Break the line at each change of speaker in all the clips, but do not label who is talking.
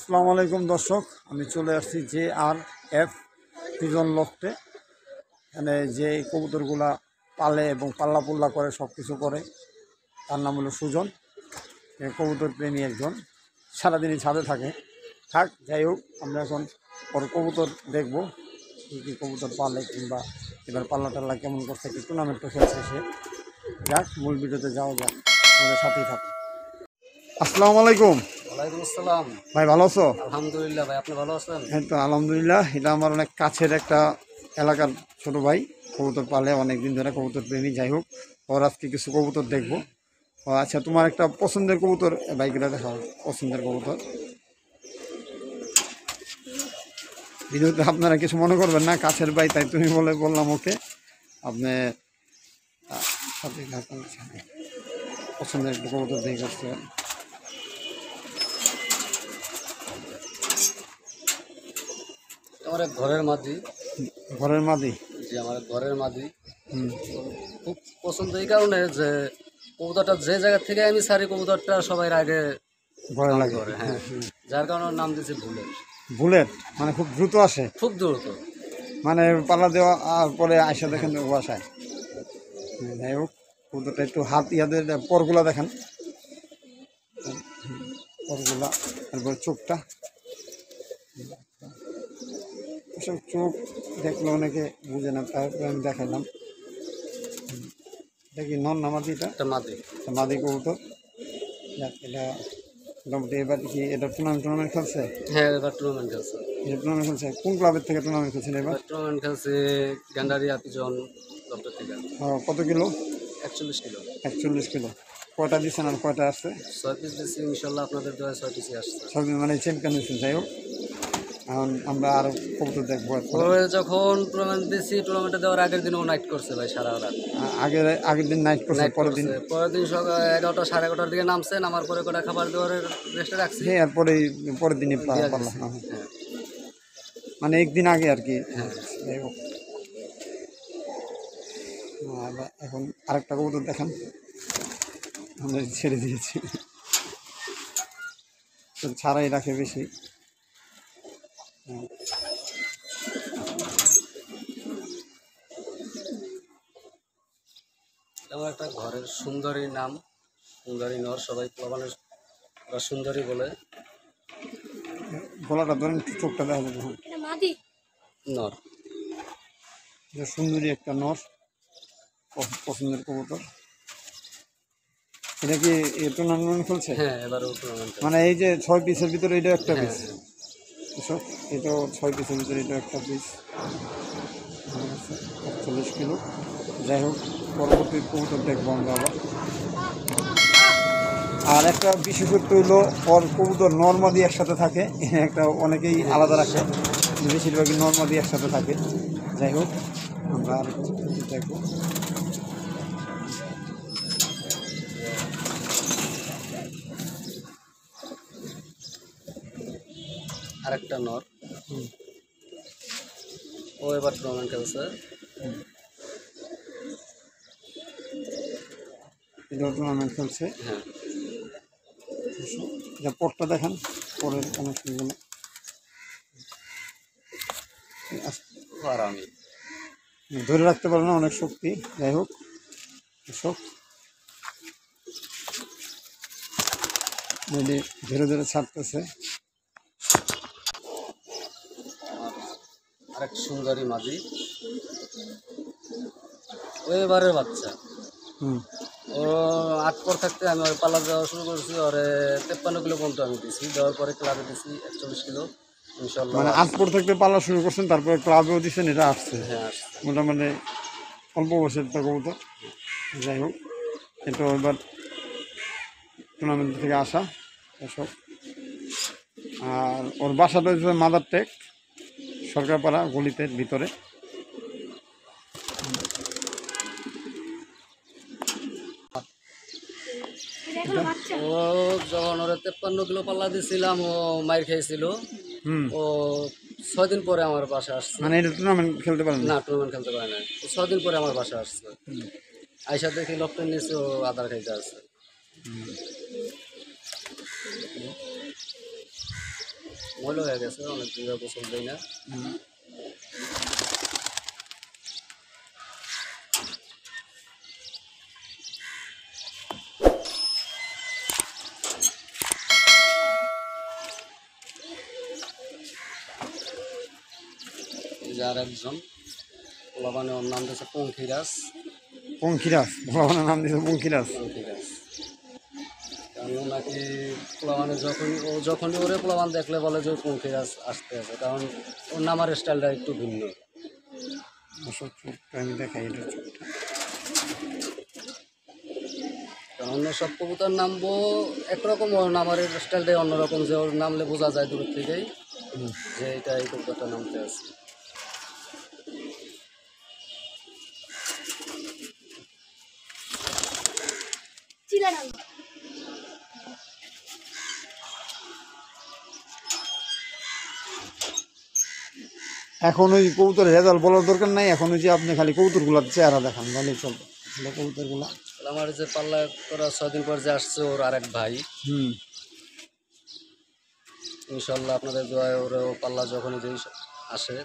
আসসালামু আলাইকুম দর্শক, আমি চলে আসছি JRF পিজন লফটে। এখানে যে কবুতরগুলা পালে এবং পাল্লা পুল্লা করে সব কিছু করে, তার নাম হলো সুজন। কবুতর প্রেমী একজন, সারাদিনই ছাদে থাকে। যাই হোক, আমরা এখন ওর কবুতর দেখবো, কী কী কবুতর পালে, কিংবা এবার পাল্লা টাল্লা কেমন করছে, কি টুর্নামেন্টও খেলছে সে। যাক, মূল ভিডিওতে যাওয়া যাক, আমাদের সাথেই থাকে। আসসালামু আলাইকুম।
ওয়ালাইকুম আসসালাম।
ভাই, ভালো আছো?
আলহামদুলিল্লাহ ভাই, আপনি ভালো আছেন?
হ্যাঁ, তো আলহামদুলিল্লাহ। এটা আমার অনেক কাছের একটা এলাকার ছোট ভাই, কবুতর পালে অনেকদিন ধরে, কবুতর প্রেমী। যাই হোক, ওর আজকে কিছু কবুতর দেখবো। ও আচ্ছা, তোমার একটা পছন্দের কবুতর বাইকটা দেখাও, পছন্দের কবুতর। ভিডিওতে আপনারা কিছু মনে করবেন না, কাছের ভাই তাই তুমি বললাম ওকে। আপনি সাথে পছন্দের একটা কবুতর দেখে আসতে পারেন।
আমার এক ঘরের মাঝি।
ঘরের মাদি?
জি, আমার এক ঘরের মাঝি।
হুম।
খুব পছন্দ এই কারণে যে কবুতরটা যে জায়গা থেকে আমি ছাড়ি, কবুতরটা সবাই আগে
ভয়
কাউন্ট
লাগে।
করে। হ্যাঁ, যার কারণে ওর নাম দিয়েছে বুলেট।
বুলেট মানে খুব দ্রুত আসে,
খুব দ্রুত।
মানে পাল্লা দেওয়া আর পরে আয়সা দেখেন বাসায়। যাই হোক, কবুতরটা একটু হাত ইয়াদের পরগুলা দেখেন, পরগুলা, তারপর চোখটা। এসব চোখ দেখলে অনেকে বুঝে না, তারপরে আমি দেখাইলাম। এটা কি নন নামাদি? এটা
একটা মাদি।
মাদি কবুতর। এটা মোটামুটি এবার কি এটা টুর্নামেন্ট খেলছে?
হ্যাঁ, এবার টুর্নামেন্ট খেলছে।
এটা টুর্নামেন্ট খেলছে কোন ক্লাবের থেকে টুর্নামেন্ট খেলছেন এবার?
টুর্নামেন্ট খেলছে গ্যান্ডারিয়া পিজন দপ্তর থেকে।
কত কিলো?
41 কিলো।
41 কিলো। কয়টা দিচ্ছেন আর কয়টা আসছে?
6 পিস দিচ্ছি ইনশাল্লাহ, আপনাদের দেওয়া 6 পিসই আসছে।
সব মানে চ্যাম্পিয়ন হয়েছেন। যাই হোক, এখন আমরা আরও কবুতর দেখবো।
ওরে যখন টুর্নামেন্ট দিয়েছি, টুর্নামেন্টে দেওয়ার আগের দিন ও নাইট করছে ভাই, সারা রাত
আগের দিন নাইট করছে,
নাইট
পরের দিন?
করছে। পরের দিন সকাল 11টা সাড়ে 11টার দিকে নামছে, নামার পরে কটা খাবার দেওয়ার রেস্টে রাখছি।
হ্যাঁ, এরপরে পরের দিনই
দিয়া
পারলাম।
দিছি। হ্যাঁ,
মানে একদিন আগে আর কি।
হ্যাঁ।
যাই হোক, এখন আরেকটা কবুতর দেখান, আমরা ছেড়ে দিয়েছি, তো ছাড়াই রাখে বেশি।
আমার একটা ঘরের সুন্দরী নাম, সুন্দরী নর, সবাই প্লাবানের ওরা সুন্দরী বলে।
গলাটা ধরেন, একটু চোখটা দেখা যাবে।
নর।
যে সুন্দরী একটা নর, পছন্দের কবুতর। এটা কি টুর্নামেন্ট খেলছে?
হ্যাঁ, এবারও টুর্নামেন্ট।
মানে এই যে 6 পিসের ভিতরে এটা একটা
হ্যাঁ,
পিস, এসব এটাও 6 পিসের ভিতরে এটা একটা পিস। 41 কিলো। যাই হোক, পরবর্তী কবুতর দেখবো আমরা আবার। আর একটা বিশেষত্ব হইলো, ওর কবুতর নর্মাদি একসাথে থাকে, একটা অনেকেই আলাদা রাখে, বেশিরভাগই নর্মাদি একসাথে থাকে। যাই হোক, আমরা আর দেখবো।
আরেকটা নর, ও এবার টুর্নামেন্ট খেলছে।
এটাও টুর্নামেন্ট খেলছে।
হ্যাঁ,
এটা পরটা দেখান, পরের কানেকশনগুলো।
আর আমি
ধরে রাখতে পারে না, অনেক শক্তি। যাই হোক, এসব ধীরে ধীরে ছাড়তেছে।
আরেক সুন্দরী মাঝি, ও এবারের বাচ্চা। ও 8 পর থাকতে আমি ওর পাল্লা দেওয়া শুরু করেছি, ওরে 53 কিলো পর্যন্ত আমি দিয়েছি, দেওয়ার পরে ক্লাবে দিয়েছি 41 কিলো ইনশাল্লাহ।
মানে আজ পর থাকতে পালা শুরু করছেন, তারপরে ক্লাবেও দিচ্ছেন, এটা আসছে।
হ্যাঁ, আসছে।
মোটামুটি অল্প বয়সের একটা কবুতর। যাই হোক, এটা এবার টুর্নামেন্ট থেকে আসা এসব। আর ওর বাসাটা হচ্ছে মাদার টেক, সরকারপাড়া গলিতে ভিতরে।
ও যখন ওরা 53 কিলো পাল্লা দিয়েছিলাম, ও মাইর খেয়েছিল। ও 6 দিন পরে আমার বাসা আসছে।
মানে এটা টুর্নামেন্ট খেলতে পারেন
না, টুর্নামেন্ট খেলতে পারে না। 6 দিন পরে আমার বাসা আসছে। আইসা দেখি লকটের নিচে ও আধার খাইতে আছে। ময়লা হয়ে গেছে, অনেক দিন ধরে গোসল দেয় না। এই যে আর একজন পোলাপানে, ওর নাম দিয়েছে পঙ্খিরাজ।
পঙ্খিরাজ, ভগবানের নাম দিয়েছে পঙ্খিরাজ।
পঙ্খিরাজ কারণ ও নাকি পোলাপানে যখনই ওরে পোলাপান দেখলে বলে যে পঙ্খিরাজ আসতে আছে, কারণ ওর নামার স্টাইলটা একটু ভিন্ন।
আমি দেখাই এটা চোখটা।
অন্য সব কবুতর নামবো একরকম, ওর নামার স্টাইলটাই অন্যরকম, যে ওর নামলে বোঝা যায় দূর থেকেই যে এটা এই কবুতরটা নামতে আছে।
এখন ওই কবুতরের রেজাল্ট বলার দরকার নাই, এখন ওই যে আপনি খালি কবুতরগুলোর চেহারা দেখান তাহলেই চলবে। কবুতরগুলা
আমার যে পাল্লা করা 6 দিন পর যে আসছে ওর আরেক ভাই, ইনশাল্লাহ আপনাদের দোয়ায় ওর পাল্লা যখনই যেই আসে,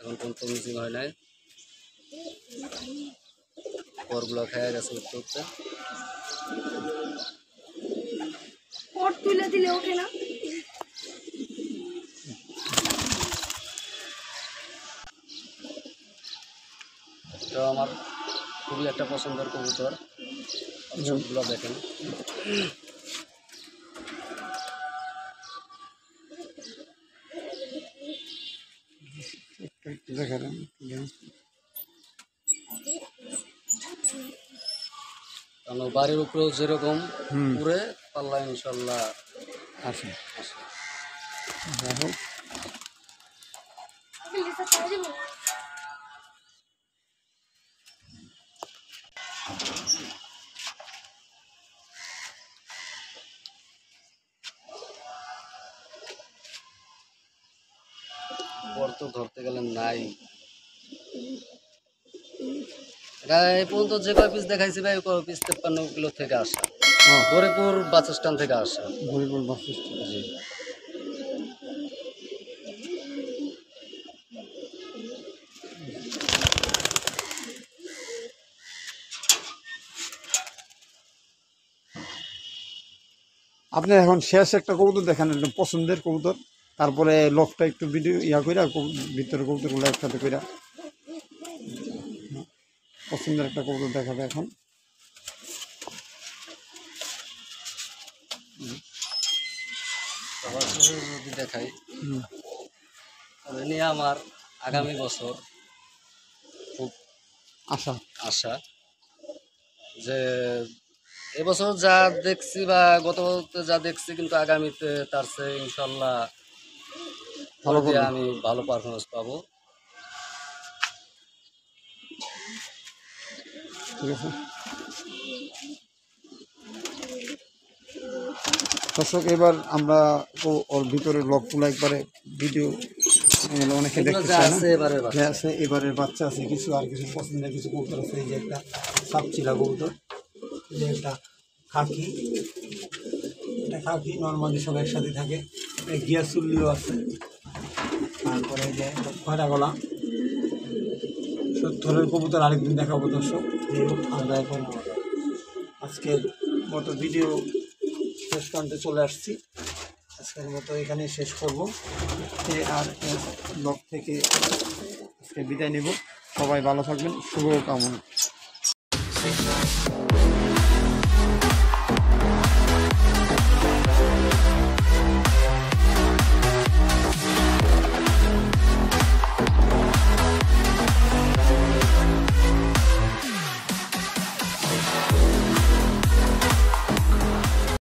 এখন পর্যন্ত মিসিং হয় নাই, পরগুলো খেয়ে গেছে উঠতে উঠতে।
তুলে দিলে ওঠে না।
তো আমার খুবই একটা পছন্দের কবুতর, সবগুলো দেখেন।
দেখালেন
কারণ বাড়ির উপরেও যেরকম উড়ে, পাল্লা ইনশাল্লাহ
আসে।
আসে।
যাই হোক,
বর তো ধরতে গেলে নাই। এটা এই পর্যন্ত যে কয় পিস দেখাইছি ভাই, কয় পিস 53 কিলো থেকে আসা, গরিপুর বাস স্ট্যান্ড থেকে আসা।
গরিবুল বাস স্ট্যান্ড।
জি।
আপনি এখন শেষ একটা কবুতর দেখান, একদম পছন্দের কবুতর, তারপরে লকটা একটু ভিডিও কইরা ভিতরে কবুতরগুলো একসাথে কইরা পছন্দের একটা কবুতর দেখাবে এখন।
আবার যদি দেখাই, তবে নিয়ে আমার আগামী বছর খুব
আশা
আশা যে এবছর যা দেখছি বা গত বছর যা দেখছি, কিন্তু আগামীতে তার চেয়ে ইনশাল্লাহ
ভালো করবে।
আমি ভালো পারফরমেন্স পাবো।
ঠিক আছে দর্শক, এবার আমরা ওর ভিতরে লকগুলো একবারে ভিডিও অনেকে
এগুলো
দেখতে
যা
চায় না।
আছে এবারের বাচ্চা।
যে আছে এবারের বাচ্চা আছে কিছু, আর কিছু পছন্দের কিছু কবুতর আছে। এই যে একটা সাপচিলা কবুতর, এই যে একটা খাকি, এটা খাকি নর্মালি সব একসাথে থাকে। গিয়া চুল্লিও আছে, তারপরে এই যে খয়রা গলা। সত্তরের কবুতর আরেকদিন দেখাবো দর্শক। যাই হোক, আমরা এখন আজকের মতো ভিডিও শেষ প্রান্তে চলে আসছি। আজকের মতো এখানে শেষ করবো। আর ব্লগ থেকে আজকে বিদায় নেব। সবাই ভালো থাকবেন, শুভ কামনা।